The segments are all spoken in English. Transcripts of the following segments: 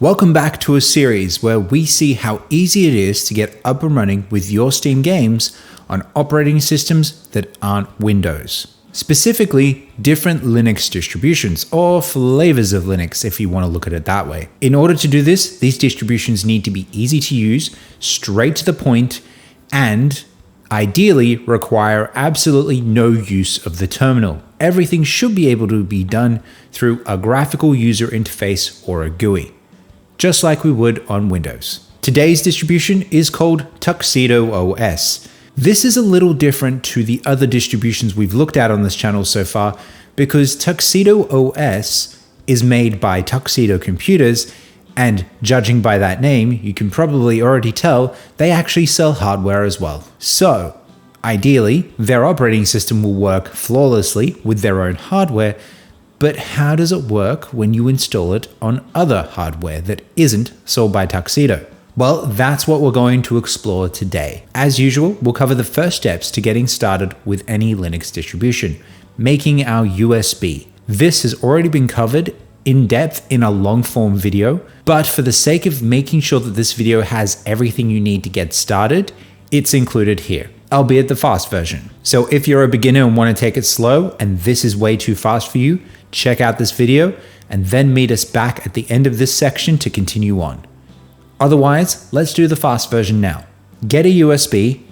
Welcome back to a series where we see how easy it is to get up and running with your Steam games on operating systems that aren't Windows. Specifically, different Linux distributions, or flavors of Linux if you want to look at it that way. In order to do this, these distributions need to be easy to use, straight to the point, and ideally require absolutely no use of the terminal. Everything should be able to be done through a graphical user interface or a GUI, just like we would on Windows. Today's distribution is called Tuxedo OS. This is a little different to the other distributions we've looked at on this channel so far because Tuxedo OS is made by Tuxedo Computers, and judging by that name, you can probably already tell they actually sell hardware as well. So, ideally, their operating system will work flawlessly with their own hardware, but how does it work when you install it on other hardware that isn't sold by Tuxedo? Well, that's what we're going to explore today. As usual, we'll cover the first steps to getting started with any Linux distribution, making our USB. This has already been covered in depth in a long form video, but for the sake of making sure that this video has everything you need to get started, it's included here, albeit the fast version. So if you're a beginner and want to take it slow and this is way too fast for you, check out this video and then meet us back at the end of this section to continue on. Otherwise, let's do the fast version now. Get a USB,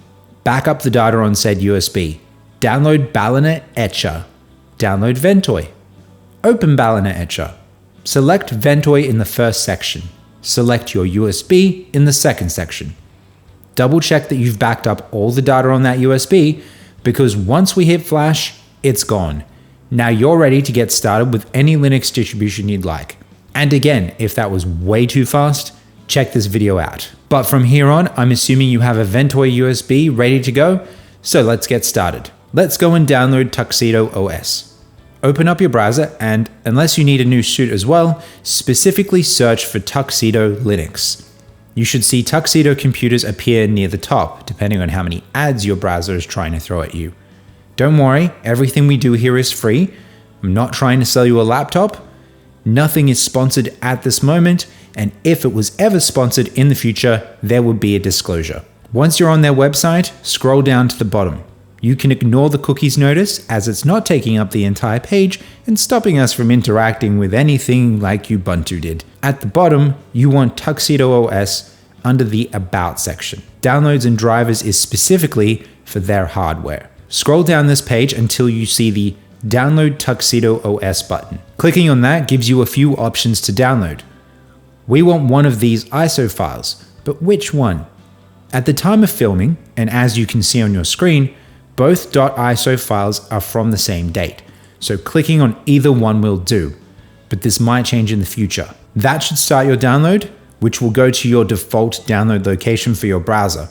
back up the data on said USB, download Ballerina Etcher, download Ventoy, open Ballerina Etcher, select Ventoy in the first section, select your USB in the second section. Double check that you've backed up all the data on that USB because once we hit flash, it's gone. Now you're ready to get started with any Linux distribution you'd like. And again, if that was way too fast, check this video out. But from here on, I'm assuming you have a Ventoy USB ready to go, so let's get started. Let's go and download Tuxedo OS. Open up your browser and, unless you need a new suite as well, specifically search for Tuxedo Linux. You should see Tuxedo Computers appear near the top, depending on how many ads your browser is trying to throw at you. Don't worry, everything we do here is free. I'm not trying to sell you a laptop. Nothing is sponsored at this moment, and if it was ever sponsored in the future, there would be a disclosure. Once you're on their website, scroll down to the bottom. You can ignore the cookies notice as it's not taking up the entire page and stopping us from interacting with anything like Ubuntu did. At the bottom, you want Tuxedo OS under the About section. Downloads and drivers is specifically for their hardware. Scroll down this page until you see the Download Tuxedo OS button. Clicking on that gives you a few options to download. We want one of these ISO files, but which one? At the time of filming, and as you can see on your screen, both .iso files are from the same date, so clicking on either one will do, but this might change in the future. That should start your download, which will go to your default download location for your browser.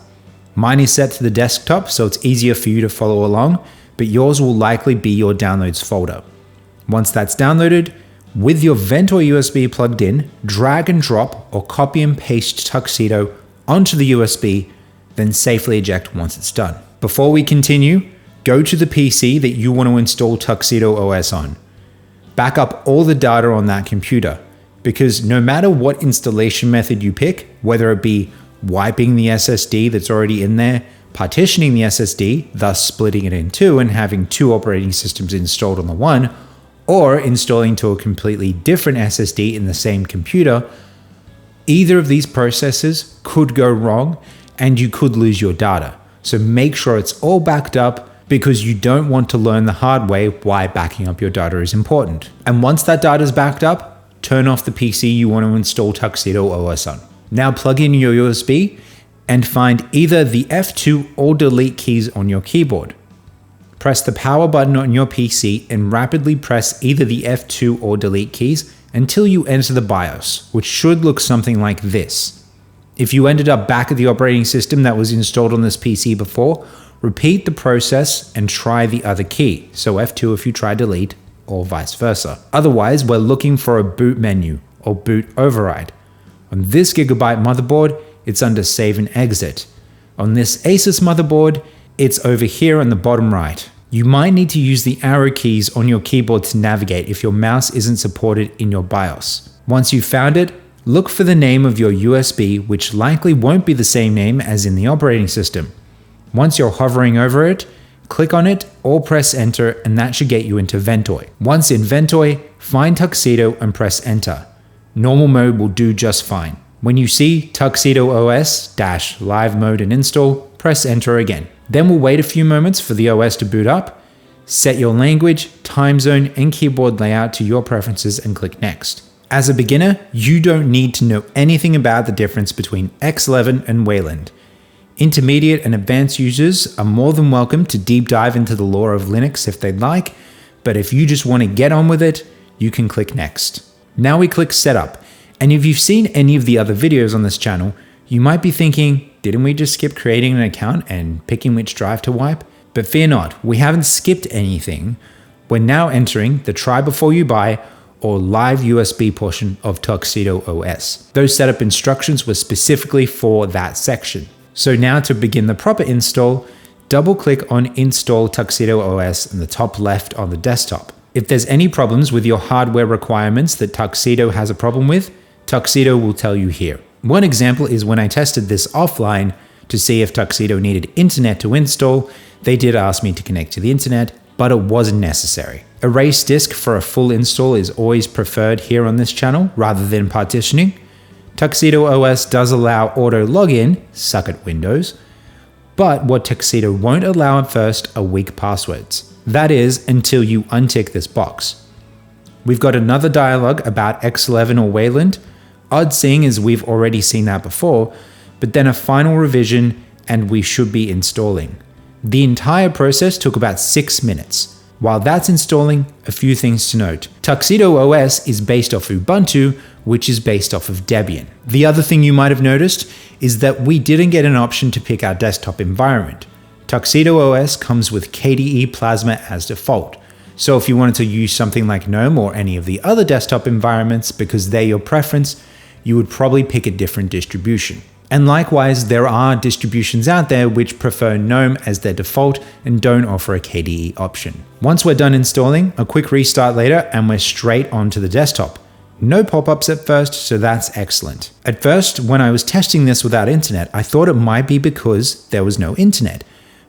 Mine is set to the desktop, so it's easier for you to follow along, but yours will likely be your downloads folder. Once that's downloaded, with your Ventoy USB plugged in, drag and drop or copy and paste Tuxedo onto the USB, then safely eject once it's done. Before we continue, go to the PC that you want to install Tuxedo OS on. Back up all the data on that computer, because no matter what installation method you pick, whether it be wiping the SSD that's already in there, partitioning the SSD, thus splitting it in two and having two operating systems installed on the one, or installing to a completely different SSD in the same computer, either of these processes could go wrong and you could lose your data. So make sure it's all backed up because you don't want to learn the hard way why backing up your data is important. And once that data is backed up, turn off the PC you want to install Tuxedo OS on. Now plug in your USB and find either the F2 or delete keys on your keyboard. Press the power button on your PC and rapidly press either the F2 or delete keys until you enter the BIOS, which should look something like this. If you ended up back at the operating system that was installed on this PC before, repeat the process and try the other key, so F2 if you try delete, or vice versa. Otherwise, we're looking for a boot menu or boot override. On this Gigabyte motherboard, it's under Save and Exit. On this Asus motherboard, it's over here on the bottom right. You might need to use the arrow keys on your keyboard to navigate if your mouse isn't supported in your BIOS. Once you've found it, look for the name of your USB, which likely won't be the same name as in the operating system. Once you're hovering over it, click on it or press enter, and that should get you into Ventoy. Once in Ventoy, find Tuxedo and press enter. Normal mode will do just fine. When you see Tuxedo OS - live mode and install, press enter again. Then we'll wait a few moments for the OS to boot up. Set your language, time zone, and keyboard layout to your preferences and click next. As a beginner, you don't need to know anything about the difference between X11 and Wayland. Intermediate and advanced users are more than welcome to deep dive into the lore of Linux if they'd like, but if you just want to get on with it, you can click next. Now we click Setup, and if you've seen any of the other videos on this channel, you might be thinking, didn't we just skip creating an account and picking which drive to wipe? But fear not, we haven't skipped anything. We're now entering the try before you buy or live USB portion of Tuxedo OS. Those setup instructions were specifically for that section. So now to begin the proper install, double click on Install Tuxedo OS in the top left on the desktop. If there's any problems with your hardware requirements that Tuxedo has a problem with, Tuxedo will tell you here. One example is when I tested this offline to see if Tuxedo needed internet to install, they did ask me to connect to the internet, but it wasn't necessary. Erase disk for a full install is always preferred here on this channel rather than partitioning. Tuxedo OS does allow auto login, suck it Windows, but what Tuxedo won't allow at first are weak passwords. That is, until you untick this box. We've got another dialog about X11 or Wayland, odd seeing as we've already seen that before, but then a final revision and we should be installing. The entire process took about 6 minutes. While that's installing, a few things to note. Tuxedo OS is based off Ubuntu, which is based off of Debian. The other thing you might have noticed is that we didn't get an option to pick our desktop environment. Tuxedo OS comes with KDE Plasma as default. So if you wanted to use something like GNOME or any of the other desktop environments because they're your preference, you would probably pick a different distribution. And likewise, there are distributions out there which prefer GNOME as their default and don't offer a KDE option. Once we're done installing, a quick restart later and we're straight onto the desktop. No pop-ups at first, so that's excellent. At first, when I was testing this without internet, I thought it might be because there was no internet,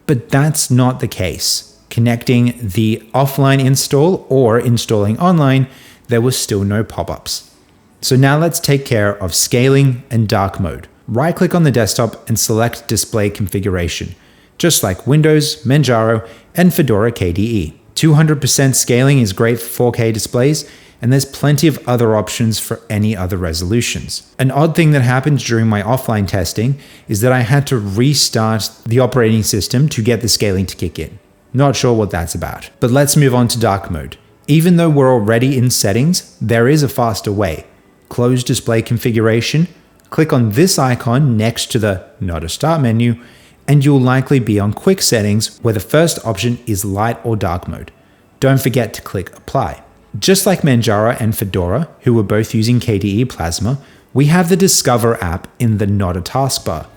but that's not the case. Connecting the offline install or installing online, there was still no pop-ups. So now let's take care of scaling and dark mode. Right-click on the desktop and select Display Configuration, just like Windows, Manjaro, and Fedora KDE. 200% scaling is great for 4K displays, and there's plenty of other options for any other resolutions. An odd thing that happened during my offline testing is that I had to restart the operating system to get the scaling to kick in. Not sure what that's about. But let's move on to dark mode. Even though we're already in settings, there is a faster way. Close Display Configuration, click on this icon next to the Not a Start menu, and you'll likely be on Quick Settings where the first option is Light or Dark Mode. Don't forget to click Apply. Just like Manjaro and Fedora, who were both using KDE Plasma, we have the Discover app in the Not a taskbar.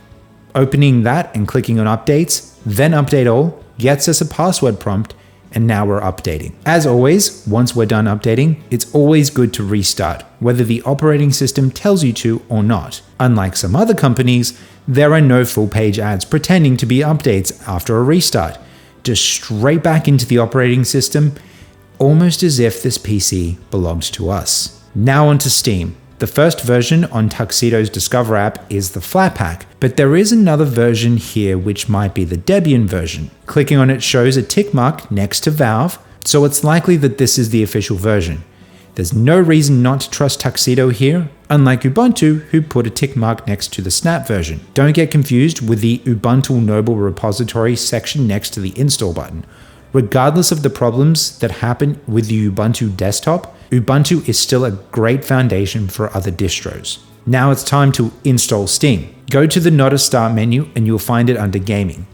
Opening that and clicking on Updates, then Update All, gets us a password prompt, and now we're updating. As always, once we're done updating, it's always good to restart, whether the operating system tells you to or not. Unlike some other companies, there are no full page ads pretending to be updates after a restart. Just straight back into the operating system, almost as if this PC belongs to us. Now onto Steam. The first version on Tuxedo's Discover app is the Flatpak, but there is another version here which might be the Debian version. Clicking on it shows a tick mark next to Valve, so it's likely that this is the official version. There's no reason not to trust Tuxedo here, unlike Ubuntu, who put a tick mark next to the Snap version. Don't get confused with the Ubuntu Noble Repository section next to the install button. Regardless of the problems that happen with the Ubuntu desktop, Ubuntu is still a great foundation for other distros. Now it's time to install Steam. Go to the Not a Start menu and you'll find it under Gaming.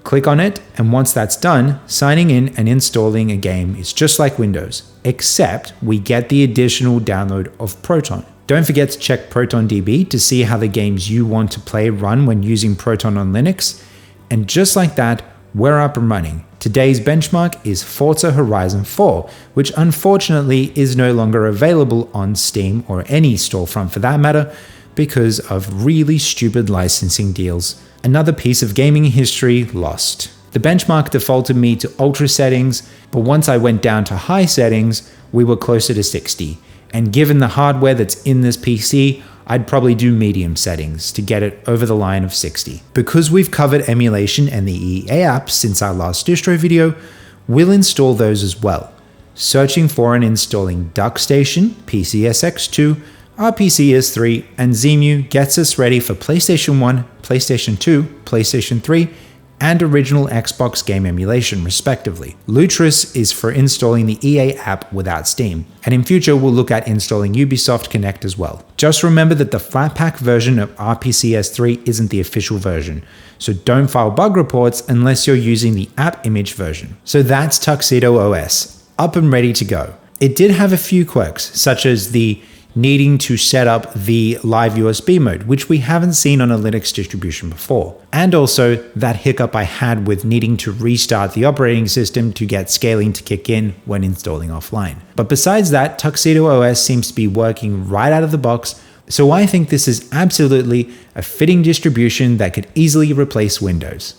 Click on it, and once that's done, signing in and installing a game is just like Windows, except we get the additional download of Proton. Don't forget to check ProtonDB to see how the games you want to play run when using Proton on Linux, and just like that, we're up and running. Today's benchmark is Forza Horizon 4, which unfortunately is no longer available on Steam or any storefront for that matter because of really stupid licensing deals. Another piece of gaming history lost. The benchmark defaulted me to ultra settings, but once I went down to high settings, we were closer to 60. And given the hardware that's in this PC, I'd probably do medium settings to get it over the line of 60. Because we've covered emulation and the EA apps since our last distro video, we'll install those as well. Searching for and installing DuckStation, PCSX2, RPCS3, and Zemu gets us ready for PlayStation 1, PlayStation 2, PlayStation 3, and original Xbox game emulation, respectively. Lutris is for installing the EA app without Steam, and in future we'll look at installing Ubisoft Connect as well. Just remember that the Flatpak version of RPCS3 isn't the official version, so don't file bug reports unless you're using the app image version. So that's Tuxedo OS, up and ready to go. It did have a few quirks, such as the needing to set up the live USB mode, which we haven't seen on a Linux distribution before. And also that hiccup I had with needing to restart the operating system to get scaling to kick in when installing offline. But besides that, Tuxedo OS seems to be working right out of the box, so I think this is absolutely a fitting distribution that could easily replace Windows.